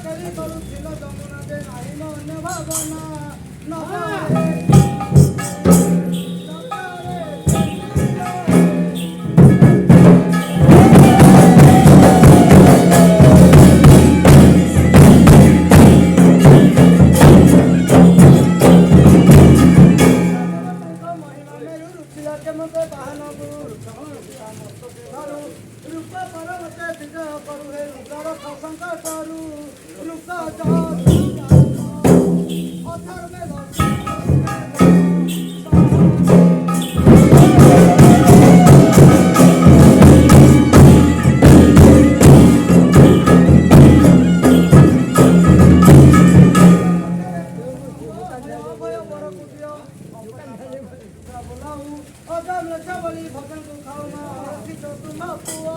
ଚାକିରି କରୁଥିଲ ଯମୁନାରେ ନାହିଁ ମନ ଭାବନା ମତେ ବାହାନକୁ ରୂପ ପରମତେ ବିଜୟ କରୁ ହେ ରୁଦ୍ର ସଂକଟରୁ ରୂପ ଅଧର୍ମେ ବୋଲି ଭଗବାନଙ୍କୁ ଖାଉନା ତୁମ ପୁଅ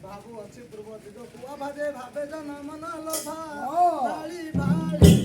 ଭାବୁ ଅଛି ପୂର୍ବ ଦିଗ କୁଆ ଭାଜେ ଭାବେ ଜନ ମନ ଲୋଭା ଭାଳି ଭାଳି